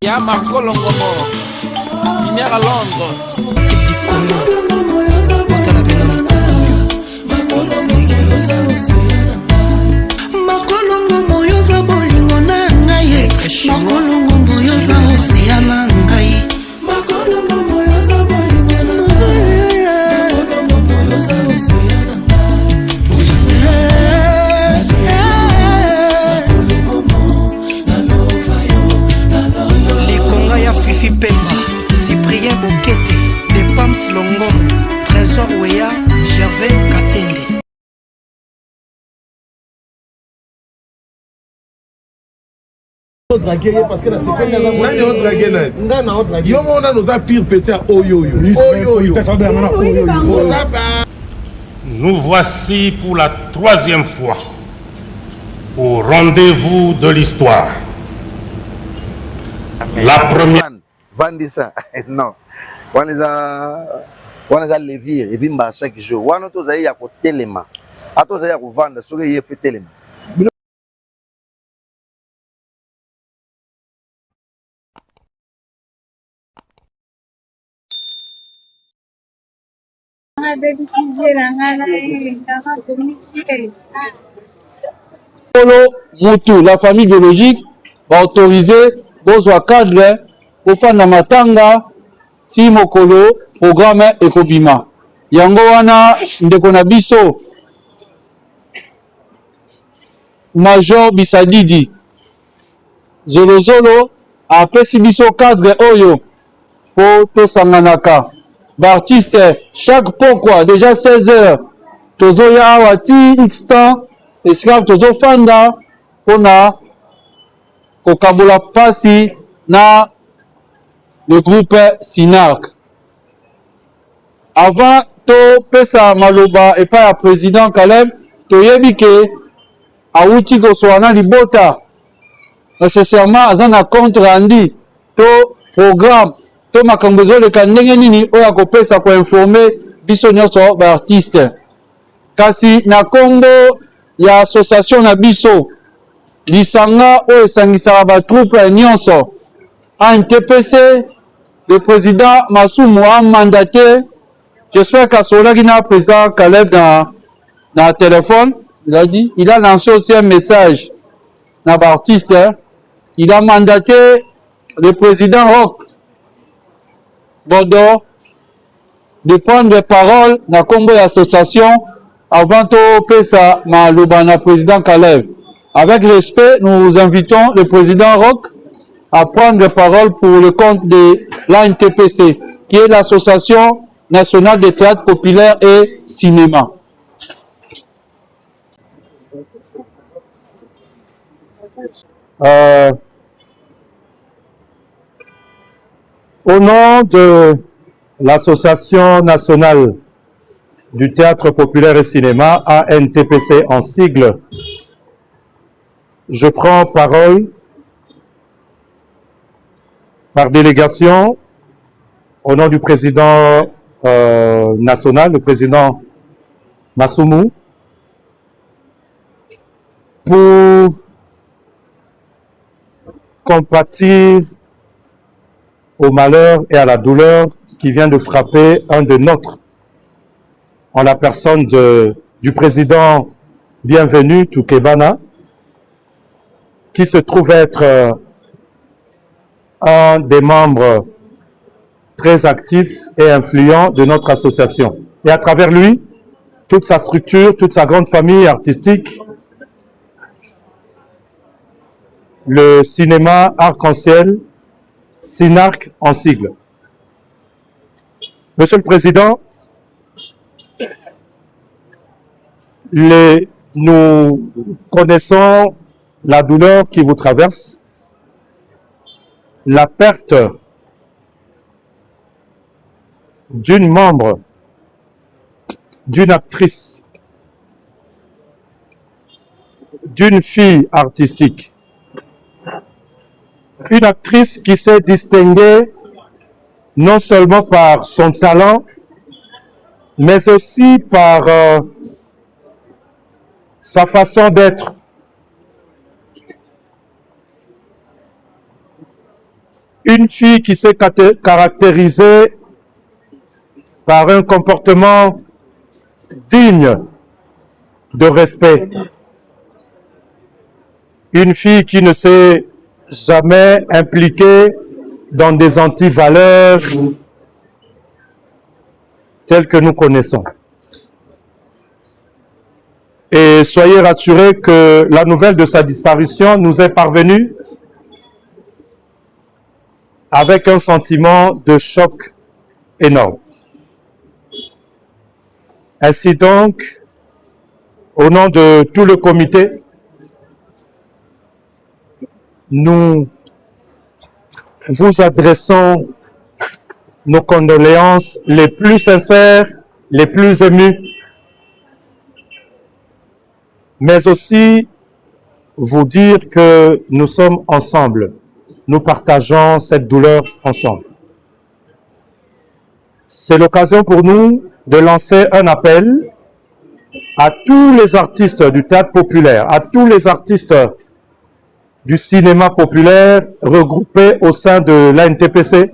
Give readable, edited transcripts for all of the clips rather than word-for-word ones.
Ya Makolo Ngomo, il est à Londres. Trésor Ouéa, Gervais Katende. Parce que la nous voici pour la 3e fois au rendez-vous de l'histoire. La première. Vandisa, non. On les a levier, et vimba chaque jour. On a tous à côté les mains. À tous à vendre, sur les fait tellement. Moutou, la famille biologique va autoriser besoin cadre pour faire la matanga ti mokolo programme ekobima yango wana ndeko na biso Major Bisadidi Zolozolo apesi biso cadre oyo po tosanganaka Baptiste chaque pokwa déjà 16h tozoya awa ti x temps esika tozofanda mpona kokabola pasi na le groupe SINARC. Avant to pesa maloba epai ya président Caleb toyebi ke awuti kosoana libota nécessairement aza na compte rendu to programme to makambo ezoleka ndenge nini oyo akopesa koinforme biso nyonso baartiste kasi na kombo ya association na biso lisanga oyo esangisaka batroupe nyonso ANTPC. Le président Massoumou a mandaté, j'espère qu'à le président Caleb dans le téléphone, il a lancé aussi un message dans l'artiste. Il a mandaté le président Rock Bordeaux de prendre des paroles dans la association avant de passer le président Caleb. Avec respect, nous invitons le président Rock à prendre la parole pour le compte de l'ANTPC, qui est l'Association nationale de théâtre populaire et cinéma. Au nom de l'Association nationale du théâtre populaire et cinéma, ANTPC en sigle, je prends parole par délégation, au nom du président national, le président Massoumou, pour compatir au malheur et à la douleur qui vient de frapper un de nôtres, en la personne du président Bienvenu Toukebana, qui se trouve être un des membres très actifs et influents de notre association. Et à travers lui, toute sa structure, toute sa grande famille artistique, le cinéma arc-en-ciel, SINARC en sigle. Monsieur le Président, nous connaissons la douleur qui vous traverse, la perte d'une membre, d'une actrice, d'une fille artistique. Une actrice qui s'est distinguée non seulement par son talent, mais aussi par sa façon d'être. Une fille qui s'est caractérisée par un comportement digne de respect. Une fille qui ne s'est jamais impliquée dans des antivaleurs telles que nous connaissons. Et soyez rassurés que la nouvelle de sa disparition nous est parvenue avec un sentiment de choc énorme. Ainsi donc, au nom de tout le comité, nous vous adressons nos condoléances les plus sincères, les plus émues, mais aussi vous dire que nous sommes ensemble. Nous partageons cette douleur ensemble. C'est l'occasion pour nous de lancer un appel à tous les artistes du théâtre populaire, à tous les artistes du cinéma populaire regroupés au sein de l'ANTPC,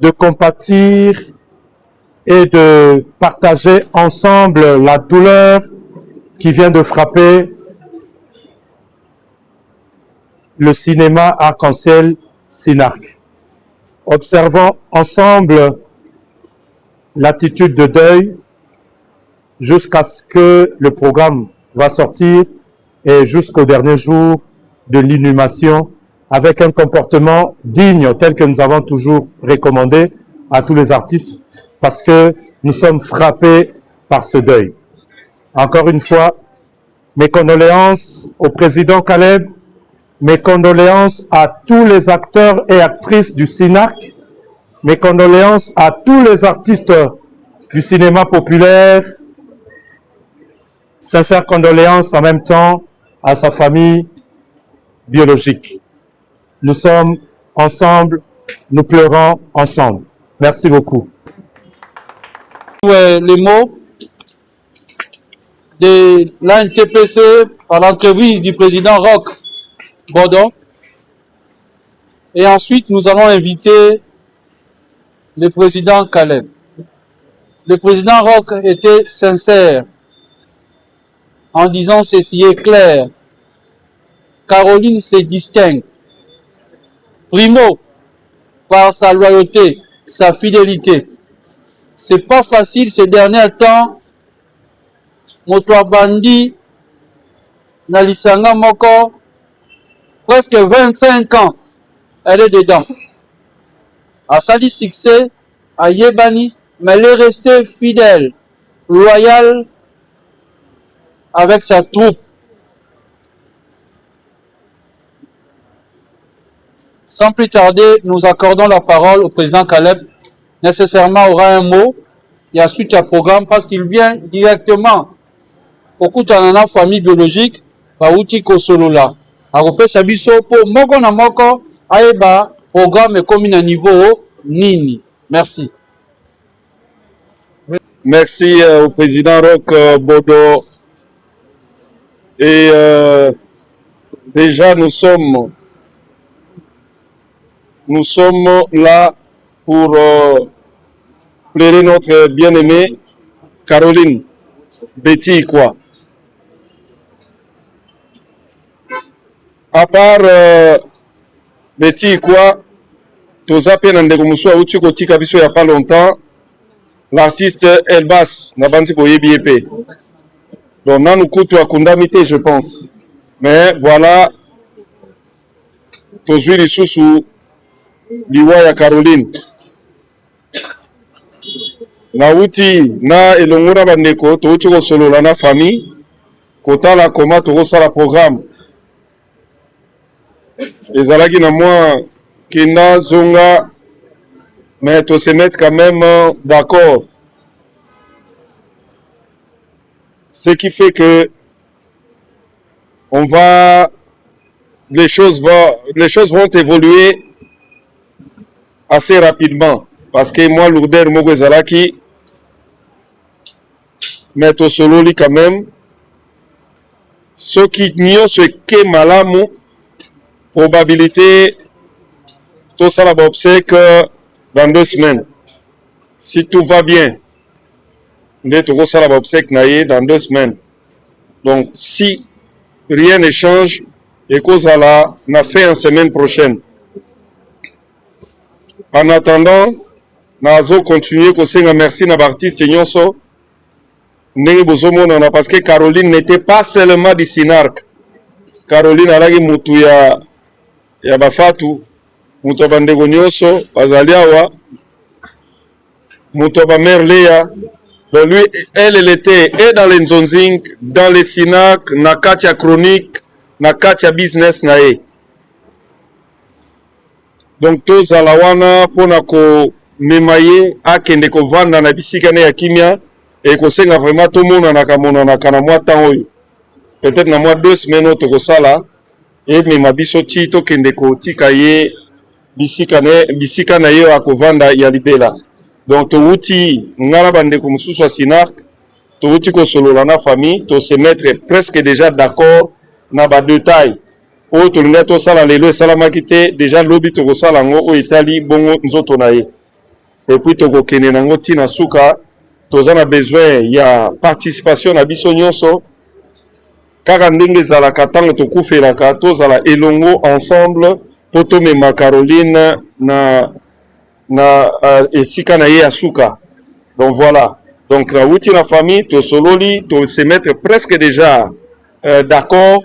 de compatir et de partager ensemble la douleur qui vient de frapper le cinéma Arc-en-Ciel Synarque. Observons ensemble l'attitude de deuil jusqu'à ce que le programme va sortir et jusqu'au dernier jour de l'inhumation avec un comportement digne tel que nous avons toujours recommandé à tous les artistes parce que nous sommes frappés par ce deuil. Encore une fois, mes condoléances au président Caleb, mes condoléances à tous les acteurs et actrices du Synarque, mes condoléances à tous les artistes du cinéma populaire, sincères condoléances en même temps à sa famille biologique. Nous sommes ensemble, nous pleurons ensemble. Merci beaucoup. Les mots de l'ANTPC par l'entrevue du président Roch Bodon. Et ensuite, nous allons inviter le président Caleb. Le président Roch était sincère en disant ceci est clair. Caroline se distingue. Primo, par sa loyauté, sa fidélité. C'est pas facile ces derniers temps. Moto bandi na lisanga moko presque 25 ans. Elle est dedans. À Sali succès, à Yebani, mais elle est restée fidèle, loyale avec sa troupe. Sans plus tarder, nous accordons la parole au président Caleb. Nécessairement aura un mot. Il y a suite à programme parce qu'il vient directement au Koutanana famille biologique, Bauti Kosolola. A repé Sabiso pour Moko na Moko, Aeba, programme comme à niveau Nini. Merci. Merci au président Roch Bodon. Et déjà nous sommes là pour plaider notre bien-aimée Caroline Betty quoi. À part Betty quoi, toza pe na ndeko musu auti kotika biso ya pas longtemps, l'artiste Elbas na bandi koyebi epé. Donc nanu kutu akundamité je pense. Mais voilà tozwi lisusu liwa ya Caroline. Nauti na elongora bandeko touti kosolola na famille kotala koma tokosala programme. Ezalaki na moi kina zonga mais to se mettre quand même d'accord. Ce qui fait que les choses vont évoluer assez rapidement parce que moi lourdeur moko ezalaki mais to sololi quand même ce qui nyonso eke malamu probabilité tout ça là obsèque dans 2 semaines. Si tout va bien, tout ça là obsèque dans 2 semaines. Donc si rien ne change, et que ça là n'a fait en semaine prochaine. En attendant, nous allons continuer à merci à l'artiste Nyonso. Parce que Caroline n'était pas seulement du Sinark. Caroline a dit mutu ya bafatu, mutu bandego Nyonso, bazaliawa, mutu ba mère Léa. Donc lui, elle était et dans les Nzonzing, dans les Sinark, na katia chronique, na katia business na e. Donc tous à la wana pona ko memaye akende ko vanda na bisika ne ya kimia et ko senga vraiment tout monde na kamona na kana moi temps oyo. Peut-être na moi 2 semaines to ko sala et mema biso ti to kende ko tika ye bisika na ye akovanda ya libela. Donc to wuti ngala bande ko mususu Sinark to wuti ko solo na famille to se mettre presque déjà d'accord na ba détail. O to linga to sala lelo salama kite déjà lobi to ko sala ngo o Italie bongo nzoto na ye. Et puis to ko kene nango tina suka to zana besoin ya participation na biso nyonso kaka ndenge zala katango to kufela ka to zala elongo ensemble poto mema Caroline na esika na ye asuka. Donc voilà. Donc la wuti la famille to sololi to se mettre presque déjà d'accord.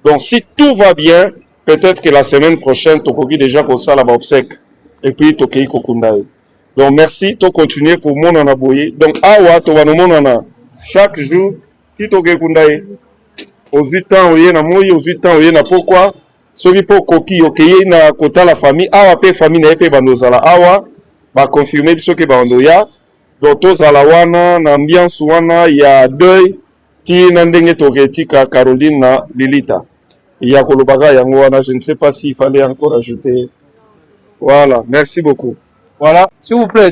Donc si tout va bien, peut-être que la semaine prochaine to koki déjà ko sala ba obsèque et puis to kei kokundae. Donc merci, to continuer pour mon anaboye. Donc awa to va no monana chaque jour qui to kokundae. Aux 8 ans oye na moyi, aux 8 ans oye na pourquoi soki po koki okeye na kota la famille awa pe famille na pe bandozala awa ba confirmer biso ke ba ndoya. Donc to zala wana na ambiance wana ya deuil ti na ndenge to ketika Caroline na Lilita. Il y a Kolobaga yango wana, je ne sais pas s'il fallait encore ajouter. Voilà, merci beaucoup. Voilà, s'il vous plaît,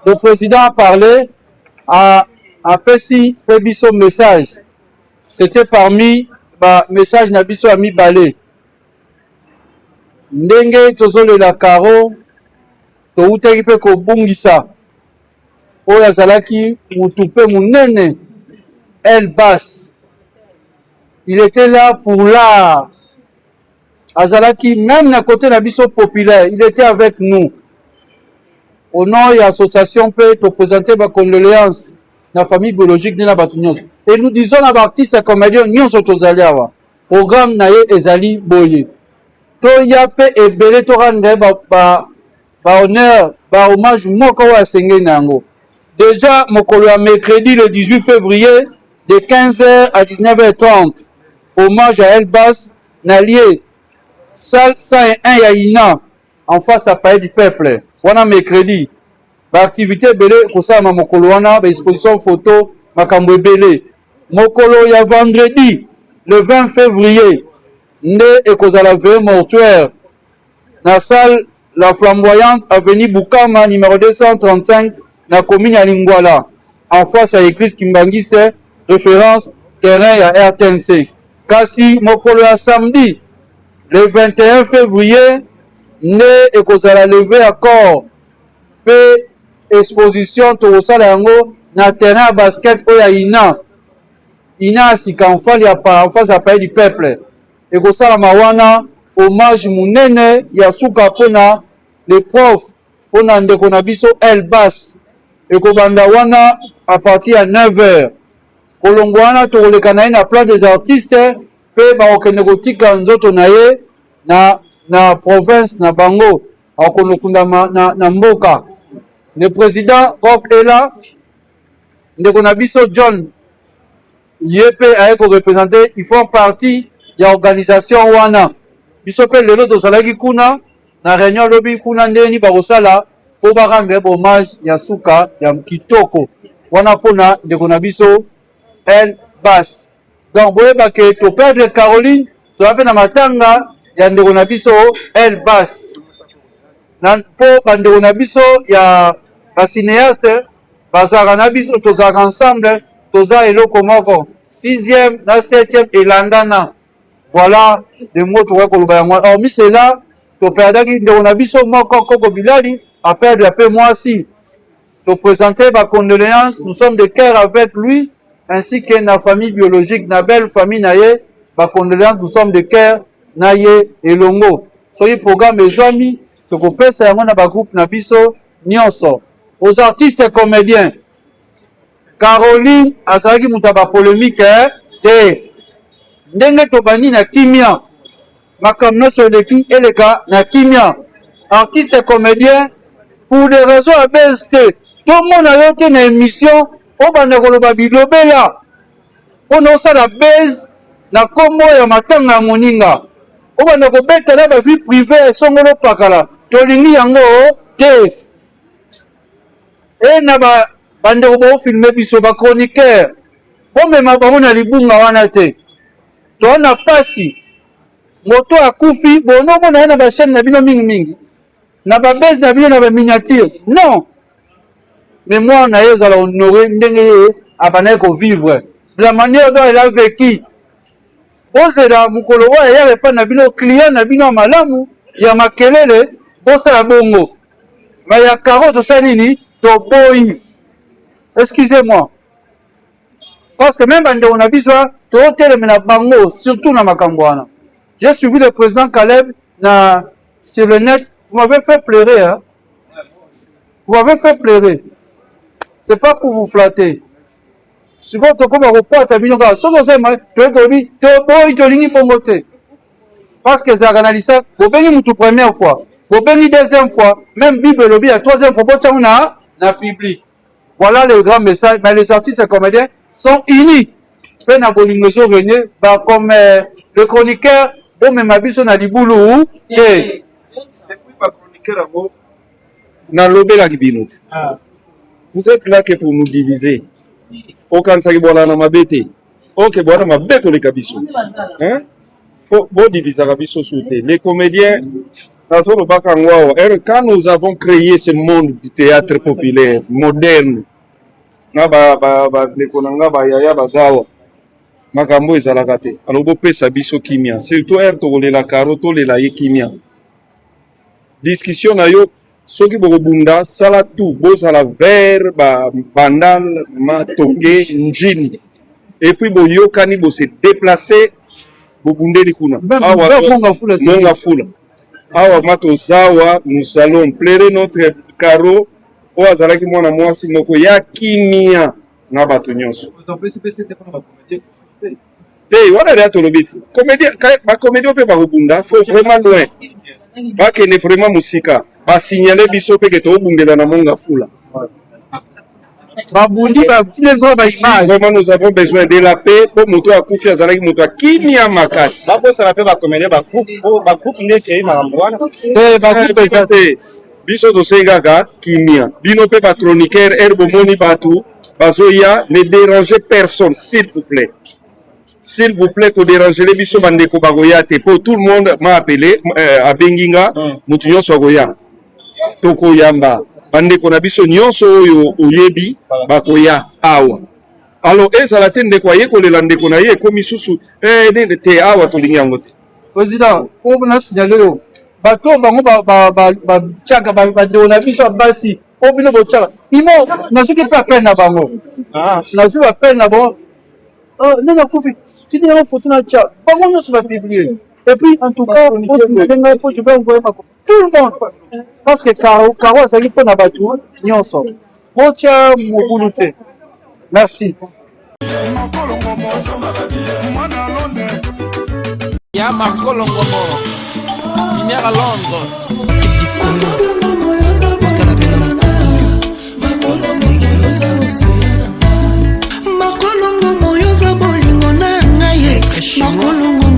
le président a parlé, a fait son message. C'était parmi les messages Nabiso Ami Balé. Ndenge tozole la karo, to uteki pe ko bungisa. Oya zalaki mutupe munene, El Bass. Il était là pour l'art. Azalaki, même à côté de la biso populaire, il était avec nous. Au nom de l'association peut te présenter ma condoléance dans la famille biologique de la Batunion. Et nous disons à l'artiste et comédien, nous sommes tous allés à voir. Programme Naye Ezali Boye. To yape et belé to rendre ba honneur, ba hommage moko wa senge nango. Déjà, mon collègue mercredi le 18 février de 15h à 19h30. Hommage à El Bass, Nalier, salle 101 Yaïna, en face à Palais du Peuple. On a mercredi. L'activité belé, pour ça, ma mokolo, on a exposition photo, ma kamwe belé. Mokolo, il y a vendredi, le 20 février, né et cause à la veille mortuaire. La salle, la flamboyante, avenue Boukama, numéro 235, la commune à Lingwala. En face à l'église Kimbangise, référence, terrain à RTNC. Kasi mokolo ya samedi le 21 février né et cause à la levée à corps pe exposition to sala yango na terrain à basket oya ina sikanfali ya pa en face à Palais du Peuple et cause la mawana hommage munene ya suka pona les profs pona ndeko na biso El Bass et ko banda wana à partir à 9h. Kolongwana to kolekana na place des artistes pe ba okende kotika nzoto na ye na province na bango akonokunda na mboka. Le président Rock est là. Ndeko na biso John yepe aye ko représenter, ils font partie ya organisation wana. Biso pe lelo to salaki kuna na réunion lobi kuna ndeni ba kosala po ba rendre hommage ya suka ya kitoko. Wana pona ndeko na biso El Bass. Donc, vous voyez que tu perdre Caroline, tu vas faire la matanga, il y a un biso El Bass. Pour un biso, il y a un cinéaste, bazar biso, tous ensemble, tous à Elo Komoko. 6e, 7e et Landana. Voilà les mots que tu vois. Alors, mais c'est là, toperdaki ndeko na biso moko Koko Bilali aperdre un peu mwasi. To présenter ma condoléance, nous sommes de cœur avec lui ainsi que na famille biologique, na belle famille naye, ma condoléance, nous sommes de cœur naye elongo. Soyez programme ezwami tokopesa yango na ba groupe na biso nyonso. Aux artistes et comédiens, Caroline azalaki muta ba polémique te ndenge tobandi na kimia makambo nyonso eleki eleka na kimia. Artiste et comédien pour des raisons à BST tomona yo te na émission obanda koloba bilobela mpona osala base na kombo ya matanga ya moninga obanda kobetela ba vie privée esongolo pakala tolingi yango te e na bandeko bofilme biso bachroniqueur bomema bango na libunga wana te toona pasi moto akufi bonomona ye na bachaîne na bino mingimingi na babese na bino na baminiature non mais moi na ye ozala honoré ndenge ye abandaki kovivre la manière dont elle a vécu bozela mokolo oyo eyaka epai na bino client na bino ya malamu ya makelele bosala bongo ma ya karo tosala nini toboyi excusez-moi parce que même bandeko na biso tootelemela bango surtout na makambo wana. J'ai suivi le président Caleb sur le net. Vous m'avez fait pleurer, hein? Vous m'avez fait pleurer. C'est pas pour vous flatter. Souvent, tu comme un report, tu as mis le gars. Sauf que c'est moi, tu as dit, tu as dit, il faut voter. Parce que c'est analysé. Vous avez dit, première fois. Vous avez dit, deuxième fois. Même Bible, lobby, la troisième fois, tu as na public. Voilà le grand message. Mais les artistes et comédiens sont unis. Peine à Bolingoso René, comme le chroniqueur, bon, mais ma biso na liboulou, te. Vous êtes là que pour nous diviser. Aucun sa kibola na mabete. Ok, bola mabeko le kabiso. Hein? Faut bon diviser kabiso souté. Les comédiens, quand nous avons créé ce monde du théâtre populaire moderne, na nekonanga ba yaya bazawa. Makambo ezalaka te. Alors bopesa biso kimia. Surtout tokolela karo tolela ye kimia. Discussion na yo soki bokobunda sala tout bozala vers bandal matoke njini et puis boyokani bose déplacer bobundeli kuna awa fula awa matozawa nous allons plaire notre caro o azalaki mwana mwasi moko ya kimia na bato nyonso te wana ya tolobi comédien ba comédien pe bakobunda faut vraiment loin bakende vraiment musika basignale biso mpe ke tobundela na monga fula. Vraiment nous avons besoin de la paix pour moto akufi azalaki moto akimia makasi bakosala mpe bakomede bagroupe ndeke ye makambo wana biso tosengaka kimia bino mpe bachroniqueur ere bomoni bato bazoya ne déranger personne s'il vous plaît. S'il vous plaît, que déranger les biso bandeko bagoyate pour tout le monde m'a appelé à Benginga, mutu nyonso goya. Toko yamba bandeko na biso nyonso oyo oyebi bakoya awa. Alors eza la tende kwa yeko le landeko na ye komi susu nende te awa to linyango te. Président, pour na signalero bato bango ba chaka ba de na biso basi obino bo chaka. Imo na suki pa peine na bango. Na suki pa peine na bango. Non, tu dis non, faut se mettre ça. Comment on se va publier? Et puis, en tout cas, je vais envoyer ma tout le monde. Parce que Caro, ça qui peut n'abattre, ni on sort. Merci. Ya Makolo Ngomo, il à Londres. Makolongo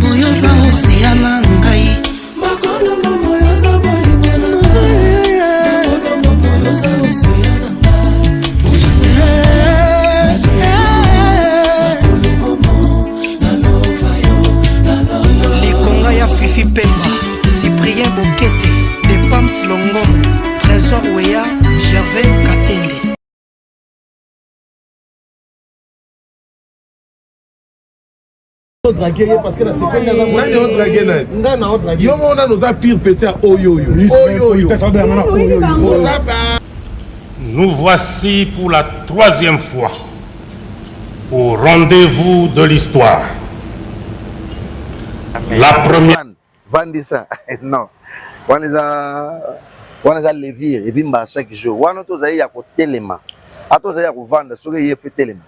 moyo za oseana ngai makolongo moyo za bolingo makolongo moyo za oseana likonga ya Fifi Pemba Cyprien Bokete de Pams Longomo Trésor Weya Gervais Katende. draguer parce que la séquence nani on draguer nani ngana on draguer yo on a nos pire petit oyo Nous voici pour la 3e fois au rendez-vous de l'histoire. La première. Vandisa, non. On les a levier, et vimba chaque jour. On a tous à y téléma. À tous à y vendre, sur y fait téléma.